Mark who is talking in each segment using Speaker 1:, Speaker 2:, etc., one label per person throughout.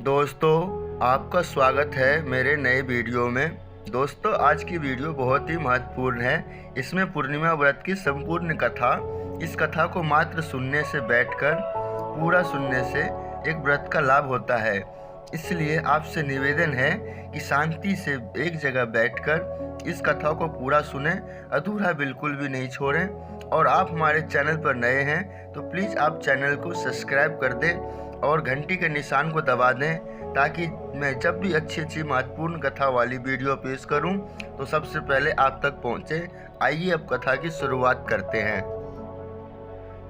Speaker 1: दोस्तों, आपका स्वागत है मेरे नए वीडियो में। दोस्तों, आज की वीडियो बहुत ही महत्वपूर्ण है। इसमें पूर्णिमा व्रत की संपूर्ण कथा, इस कथा को मात्र सुनने से, बैठकर पूरा सुनने से एक व्रत का लाभ होता है। इसलिए आपसे निवेदन है कि शांति से एक जगह बैठकर इस कथा को पूरा सुनें, अधूरा बिल्कुल भी नहीं छोड़ें। और आप हमारे चैनल पर नए हैं तो प्लीज़ आप चैनल को सब्सक्राइब कर दें और घंटी के निशान को दबा दें, ताकि मैं जब भी अच्छी महत्वपूर्ण कथा वाली वीडियो पेश करूं तो सबसे पहले आप तक पहुंचे। आइए अब कथा की शुरुआत करते हैं।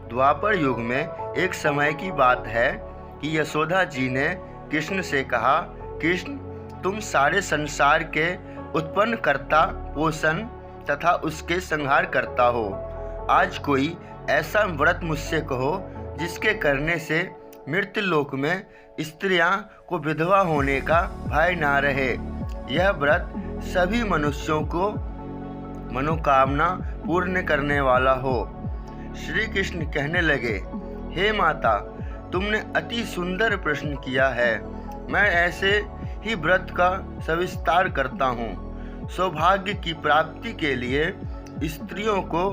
Speaker 1: द्वापर युग में एक समय की बात है कि यशोदा जी ने कृष्ण से कहा, कृष्ण, तुम सारे संसार के उत्पन्न कर्ता, पोषण तथा उसके संहार करता हो। आज कोई ऐसा व्रत मुझसे कहो जिसके करने से मृत्यु लोक में स्त्रियां को विधवा होने का भय ना रहे। यह व्रत सभी मनुष्यों को मनोकामना पूर्ण करने वाला हो। श्री कृष्ण कहने लगे, हे माता, तुमने अति सुंदर प्रश्न किया है। मैं ऐसे ही व्रत का सविस्तार करता हूँ। सौभाग्य की प्राप्ति के लिए स्त्रियों को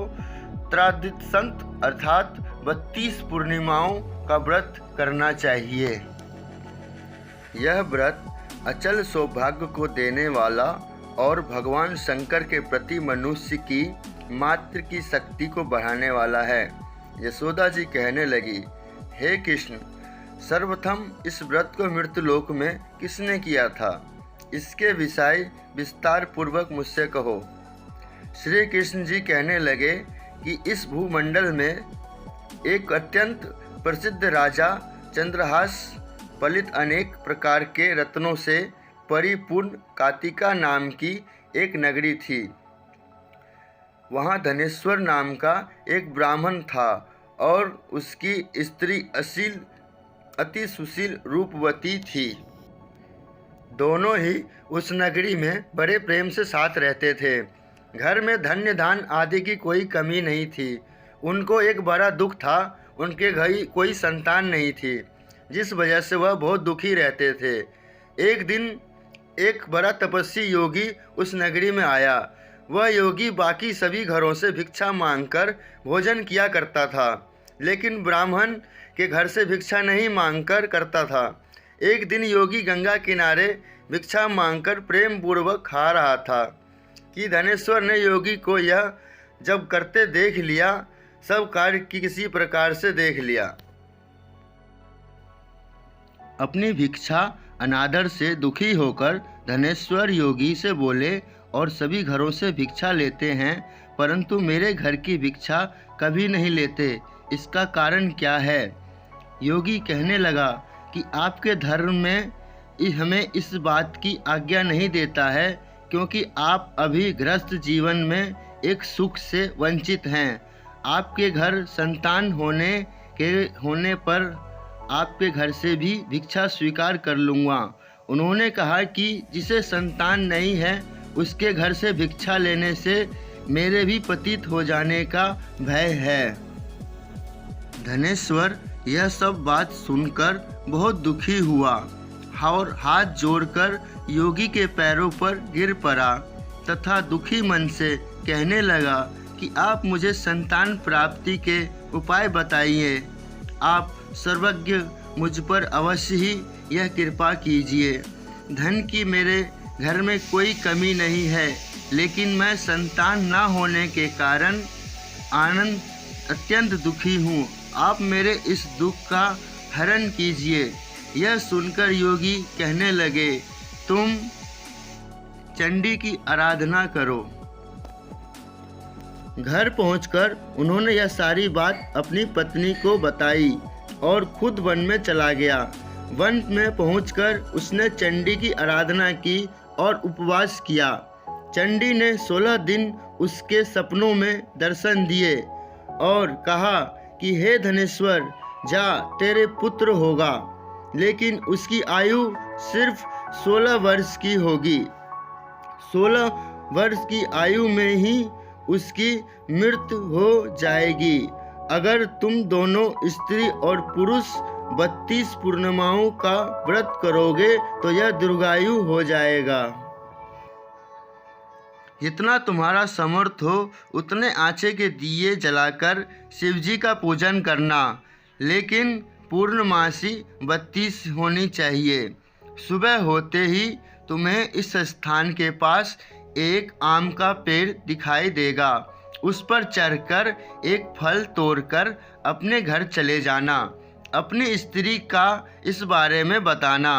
Speaker 1: त्रादिसंत अर्थात 32 पूर्णिमाओं का व्रत करना चाहिए। यह व्रत अचल सौभाग्य को देने वाला और भगवान शंकर के प्रति मनुष्य की मात्र की शक्ति को बढ़ाने वाला है। यशोदा जी कहने लगी, हे कृष्ण, सर्वप्रथम इस व्रत को मृत्युलोक में किसने किया था? इसके विषय विस्तार पूर्वक मुझसे कहो। श्री कृष्ण जी कहने लगे कि इस भूमंडल में एक अत्यंत प्रसिद्ध राजा चंद्रहास फलित अनेक प्रकार के रत्नों से परिपूर्ण कातिका नाम की एक नगरी थी। वहाँ धनेश्वर नाम का एक ब्राह्मण था और उसकी स्त्री अति सुशील रूपवती थी। दोनों ही उस नगरी में बड़े प्रेम से साथ रहते थे। घर में धन्य धान आदि की कोई कमी नहीं थी। उनको एक बड़ा दुख था, उनके घर कोई संतान नहीं थी, जिस वजह से वह बहुत दुखी रहते थे। एक दिन एक बड़ा तपस्वी योगी उस नगरी में आया। वह योगी बाकी सभी घरों से भिक्षा मांगकर भोजन किया करता था, लेकिन ब्राह्मण के घर से भिक्षा नहीं मांगकर करता था। एक दिन योगी गंगा किनारे भिक्षा मांगकर प्रेम पूर्वक खा रहा था कि धनेश्वर ने योगी को यह जब करते देख लिया, सब कार्य किसी प्रकार से देख लिया। अपनी भिक्षा अनादर से दुखी होकर धनेश्वर योगी से बोले, और सभी घरों से भिक्षा लेते हैं परंतु मेरे घर की भिक्षा कभी नहीं लेते, इसका कारण क्या है? योगी कहने लगा कि आपके धर्म में हमें इस बात की आज्ञा नहीं देता है, क्योंकि आप अभी गृहस्थ जीवन में एक सुख से वंचित हैं। आपके घर संतान होने पर आपके घर से भी भिक्षा स्वीकार कर लूँगा। उन्होंने कहा कि जिसे संतान नहीं है उसके घर से भिक्षा लेने से मेरे भी पतित हो जाने का भय है। धनेश्वर यह सब बात सुनकर बहुत दुखी हुआ और हाथ जोड़कर योगी के पैरों पर गिर पड़ा तथा दुखी मन से कहने लगा कि आप मुझे संतान प्राप्ति के उपाय बताइए। आप सर्वज्ञ, मुझ पर अवश्य ही यह कृपा कीजिए। धन की मेरे घर में कोई कमी नहीं है, लेकिन मैं संतान न होने के कारण अत्यंत दुखी हूँ। आप मेरे इस दुख का हरण कीजिए। यह सुनकर योगी कहने लगे, तुम चंडी की आराधना करो। घर पहुंचकर उन्होंने यह सारी बात अपनी पत्नी को बताई और खुद वन में चला गया। वन में पहुंचकर उसने चंडी की आराधना की और उपवास किया। चंडी ने 16 दिन उसके सपनों में दर्शन दिए और कहा कि हे धनेश्वर, जा, तेरे पुत्र होगा, लेकिन उसकी आयु सिर्फ 16 वर्ष की होगी। 16 वर्ष की आयु में ही उसकी मृत्यु हो जाएगी। अगर तुम दोनों स्त्री और पुरुष 32 पूर्णिमाओं का व्रत करोगे तो यह दीर्घायु हो जाएगा। जितना तुम्हारा समर्थ हो उतने आँचे के दिए जलाकर शिवजी का पूजन करना, लेकिन पूर्णमासी 32 होनी चाहिए। सुबह होते ही तुम्हें इस स्थान के पास एक आम का पेड़ दिखाई देगा। उस पर चढ़कर एक फल तोड़कर अपने घर चले जाना। अपनी स्त्री का इस बारे में बताना।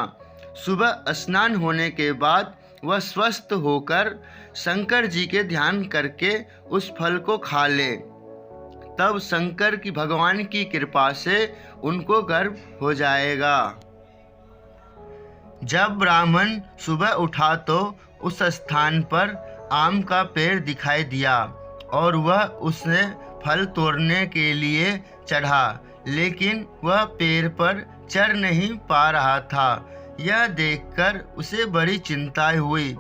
Speaker 1: सुबह स्नान होने के बाद वह स्वस्थ होकर शंकर जी के ध्यान करके उस फल को खा ले। तब शंकर की भगवान की कृपा से उनको गर्भ हो जाएगा। जब ब्राह्मण सुबह उठा तो उस स्थान पर आम का पेड़ दिखाई दिया और वह उसने फल तोड़ने के लिए चढ़ा, लेकिन वह पेड़ पर चढ़ नहीं पा रहा था। यह देखकर उसे बड़ी चिंता हुई।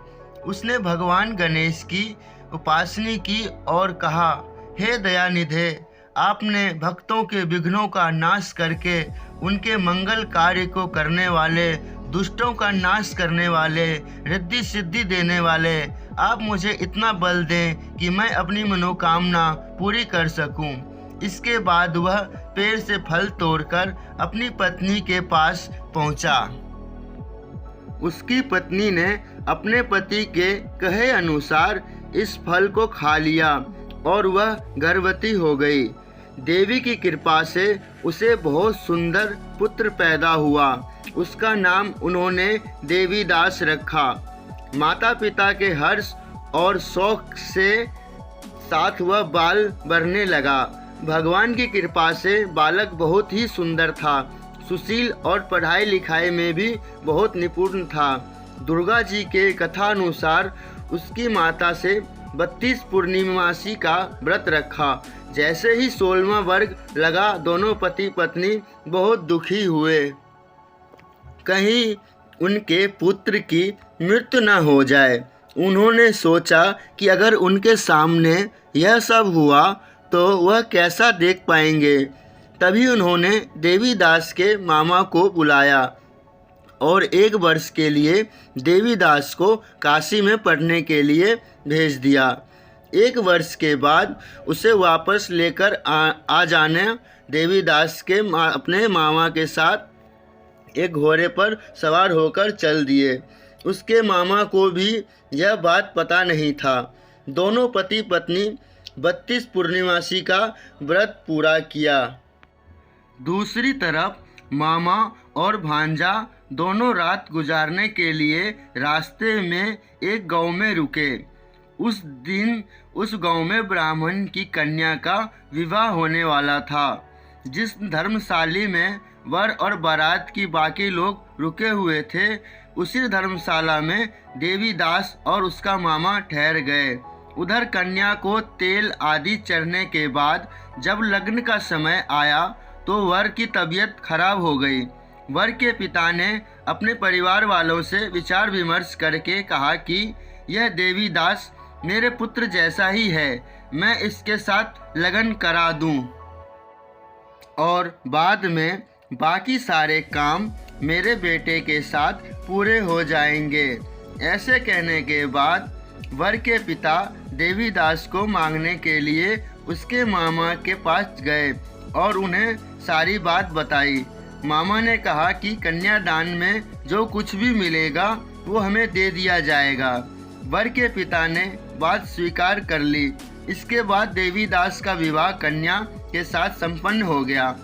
Speaker 1: उसने भगवान गणेश की उपासना की और कहा, हे दयानिधे, आपने भक्तों के विघ्नों का नाश करके उनके मंगल कार्य को करने वाले, दुष्टों का नाश करने वाले, रिद्धि सिद्धि देने वाले, आप मुझे इतना बल दें कि मैं अपनी मनोकामना पूरी कर सकूं। इसके बाद वह पेड़ से फल तोड़कर अपनी पत्नी के पास पहुंचा। उसकी पत्नी ने अपने पति के कहे अनुसार इस फल को खा लिया और वह गर्भवती हो गई। देवी की कृपा से उसे बहुत सुंदर पुत्र पैदा हुआ। उसका नाम उन्होंने देवीदास रखा। माता पिता के हर्ष और शौक से साथ वह बाल बढ़ने लगा। भगवान की कृपा से बालक बहुत ही सुंदर था, सुशील और पढ़ाई लिखाई में भी बहुत निपुण था। दुर्गा जी के कथानुसार उसकी माता से 32 पूर्णिमासी का व्रत रखा। जैसे ही 16वां वर्ग लगा, दोनों पति पत्नी बहुत दुखी हुए। कहीं उनके पुत्र की मृत्यु न हो जाए। उन्होंने सोचा कि अगर उनके सामने यह सब हुआ तो वह कैसा देख पाएंगे। तभी उन्होंने देवीदास के मामा को बुलाया और 1 वर्ष के लिए देवीदास को काशी में पढ़ने के लिए भेज दिया। 1 वर्ष के बाद उसे वापस लेकर आ जाने देवीदास के अपने मामा के साथ एक घोड़े पर सवार होकर चल दिए। उसके मामा को भी यह बात पता नहीं था। दोनों पति पत्नी 32 पूर्णिमासी का व्रत पूरा किया। दूसरी तरफ मामा और भांजा दोनों रात गुजारने के लिए रास्ते में एक गांव में रुके। उस दिन उस गांव में ब्राह्मण की कन्या का विवाह होने वाला था। जिस धर्मशाला में वर और बारात की बाकी लोग रुके हुए थे, उसी धर्मशाला में देवीदास और उसका मामा ठहर गए। उधर कन्या को तेल आदि चढ़ने के बाद जब लग्न का समय आया तो वर की तबीयत खराब हो गई। वर के पिता ने अपने परिवार वालों से विचार विमर्श करके कहा कि यह देवीदास मेरे पुत्र जैसा ही है, मैं इसके साथ लगन करा दूं और बाद में बाकी सारे काम मेरे बेटे के साथ पूरे हो जाएंगे। ऐसे कहने के बाद वर के पिता देवीदास को मांगने के लिए उसके मामा के पास गए और उन्हें सारी बात बताई। मामा ने कहा कि कन्यादान में जो कुछ भी मिलेगा वो हमें दे दिया जाएगा। वर के पिता ने बात स्वीकार कर ली। इसके बाद देवीदास का विवाह कन्या के साथ संपन्न हो गया।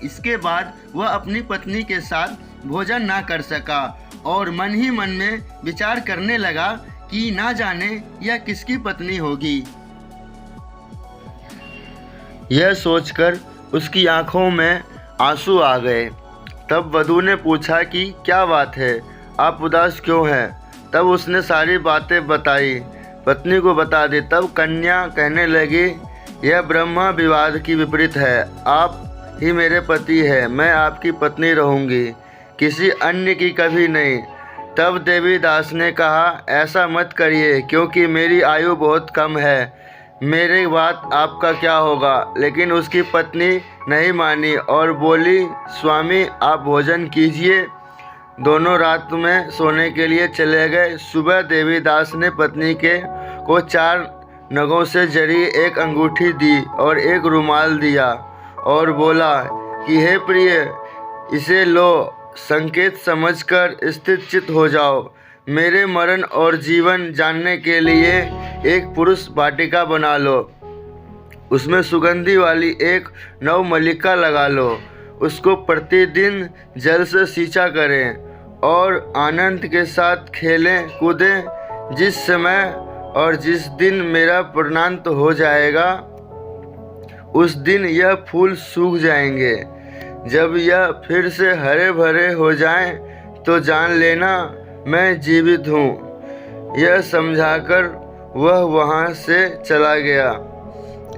Speaker 1: इसके बाद वह अपनी पत्नी के साथ भोजन ना कर सका और मन ही मन में विचार करने लगा कि ना जाने यह किसकी पत्नी होगी। यह सोचकर उसकी आंखों में आंसू आ गए। तब वधू ने पूछा कि क्या बात है, आप उदास क्यों हैं? तब उसने सारी बातें बताई, पत्नी को बता दी। तब कन्या कहने लगी, यह ब्रह्मा विवाद की विपरीत है। आप ही मेरे पति है, मैं आपकी पत्नी रहूंगी, किसी अन्य की कभी नहीं। तब देवीदास ने कहा, ऐसा मत करिए क्योंकि मेरी आयु बहुत कम है। मेरी बात आपका क्या होगा। लेकिन उसकी पत्नी नहीं मानी और बोली, स्वामी आप भोजन कीजिए। दोनों रात में सोने के लिए चले गए। सुबह देवीदास ने पत्नी को 4 नगों से जड़ी एक अंगूठी दी और एक रुमाल दिया और बोला कि हे प्रिय, इसे लो, संकेत समझकर स्थिर चित्त हो जाओ। मेरे मरण और जीवन जानने के लिए एक पुरुष वाटिका बना लो। उसमें सुगंधी वाली एक नवमल्लिका लगा लो। उसको प्रतिदिन जल से सींचा करें और आनंद के साथ खेलें कूदें। जिस समय और जिस दिन मेरा परिणांत हो जाएगा, उस दिन यह फूल सूख जाएंगे। जब यह फिर से हरे भरे हो जाएं, तो जान लेना मैं जीवित हूँ। यह समझाकर वह वहाँ से चला गया।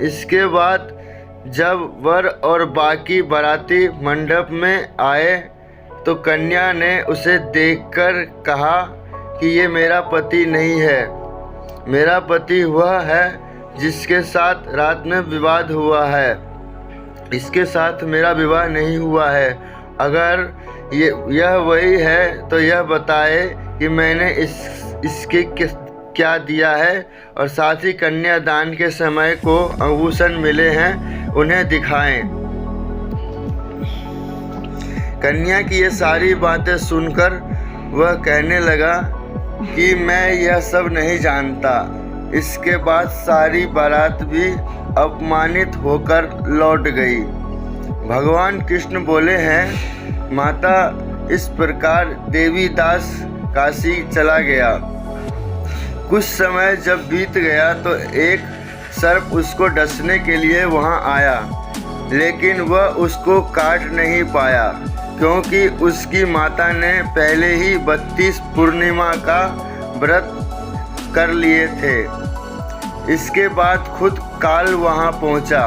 Speaker 1: इसके बाद जब वर और बाकी बाराती मंडप में आए, तो कन्या ने उसे देखकर कहा कि ये मेरा पति नहीं है। मेरा पति वह है जिसके साथ रात में विवाद हुआ है। इसके साथ मेरा विवाह नहीं हुआ है। अगर यह वही है तो यह बताए कि मैंने इसके क्या दिया है, और साथ ही कन्यादान के समय को आभूषण मिले हैं उन्हें दिखाएं। कन्या की ये सारी बातें सुनकर वह कहने लगा कि मैं यह सब नहीं जानता। इसके बाद सारी बारात भी अपमानित होकर लौट गई। भगवान कृष्ण बोले हैं, माता, इस प्रकार देवीदास काशी चला गया। कुछ समय जब बीत गया तो एक सर्प उसको डसने के लिए वहां आया, लेकिन वह उसको काट नहीं पाया, क्योंकि उसकी माता ने पहले ही 32 पूर्णिमा का व्रत कर लिए थे। इसके बाद खुद काल वहां पहुंचा।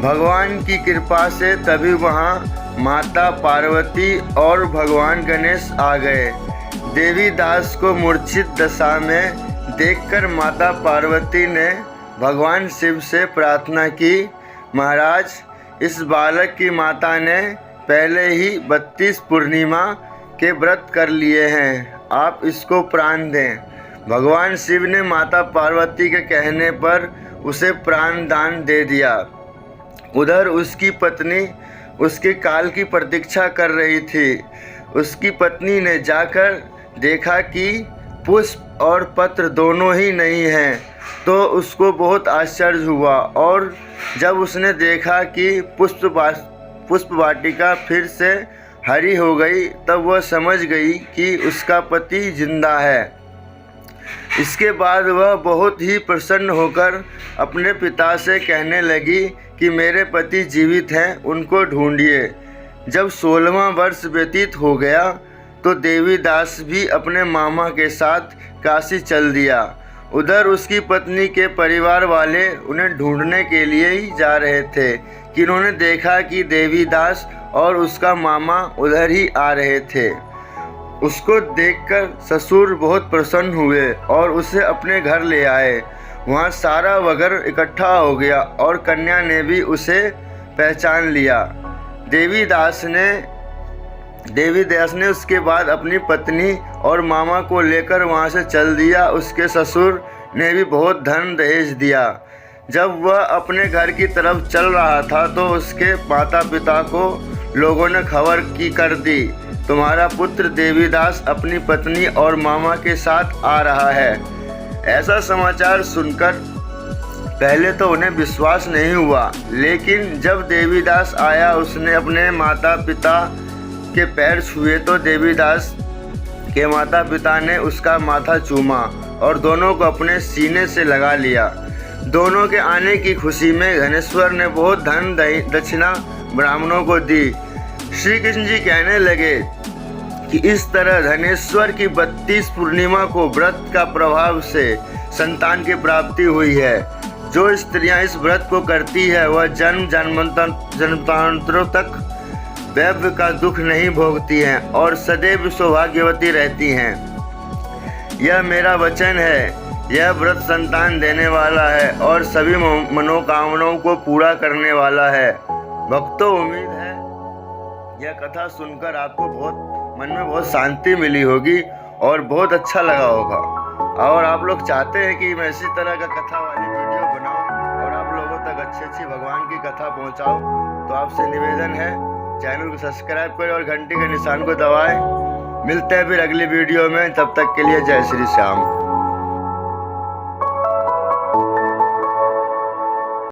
Speaker 1: भगवान की कृपा से तभी वहां माता पार्वती और भगवान गणेश आ गए। देवीदास को मूर्छित दशा में देखकर माता पार्वती ने भगवान शिव से प्रार्थना की, महाराज, इस बालक की माता ने पहले ही 32 पूर्णिमा के व्रत कर लिए हैं, आप इसको प्राण दें। भगवान शिव ने माता पार्वती के कहने पर उसे प्राण दान दे दिया। उधर उसकी पत्नी उसके काल की प्रतीक्षा कर रही थी। उसकी पत्नी ने जाकर देखा कि पुष्प और पत्र दोनों ही नहीं हैं, तो उसको बहुत आश्चर्य हुआ। और जब उसने देखा कि पुष्प वाटिका फिर से हरी हो गई, तब वह समझ गई कि उसका पति जिंदा है। इसके बाद वह बहुत ही प्रसन्न होकर अपने पिता से कहने लगी कि मेरे पति जीवित हैं, उनको ढूंढिए। जब 16वां वर्ष व्यतीत हो गया तो देवीदास भी अपने मामा के साथ काशी चल दिया। उधर उसकी पत्नी के परिवार वाले उन्हें ढूंढने के लिए ही जा रहे थे कि उन्होंने देखा कि देवीदास और उसका मामा उधर ही आ रहे थे। उसको देखकर ससुर बहुत प्रसन्न हुए और उसे अपने घर ले आए। वहाँ सारा वगर इकट्ठा हो गया और कन्या ने भी उसे पहचान लिया। देवीदास ने उसके बाद अपनी पत्नी और मामा को लेकर वहाँ से चल दिया। उसके ससुर ने भी बहुत धन दहेज दिया। जब वह अपने घर की तरफ चल रहा था तो उसके माता पिता को लोगों ने खबर कर दी, तुम्हारा पुत्र देवीदास अपनी पत्नी और मामा के साथ आ रहा है। ऐसा समाचार सुनकर पहले तो उन्हें विश्वास नहीं हुआ, लेकिन जब देवीदास आया, उसने अपने माता पिता के पैर छुए तो देवीदास के माता पिता ने उसका माथा चूमा और दोनों को अपने सीने से लगा लिया। दोनों के आने की खुशी में धनेश्वर ने बहुत धन दक्षिणा ब्राह्मणों को दी। श्री कृष्ण जी कहने लगे कि इस तरह धनेश्वर की 32 पूर्णिमा को व्रत का प्रभाव से संतान की प्राप्ति हुई है। जो स्त्रियां इस व्रत को करती है वह जन्मांतरों तक वैभव का दुख नहीं भोगती हैं और सदैव सौभाग्यवती रहती हैं। यह मेरा वचन है यह व्रत संतान देने वाला है और सभी मनोकामनाओं को पूरा करने वाला है। भक्तों, उम्मीद है यह कथा सुनकर आपको मन में बहुत शांति मिली होगी और बहुत अच्छा लगा होगा। और आप लोग चाहते हैं कि मैं इसी तरह का कथा वाली वीडियो बनाऊं और आप लोगों तक अच्छी भगवान की कथा पहुंचाऊं, तो आपसे निवेदन है चैनल को सब्सक्राइब करें और घंटी के निशान को दबाएं। मिलते हैं फिर अगली वीडियो में, तब तक के लिए जय श्री श्याम।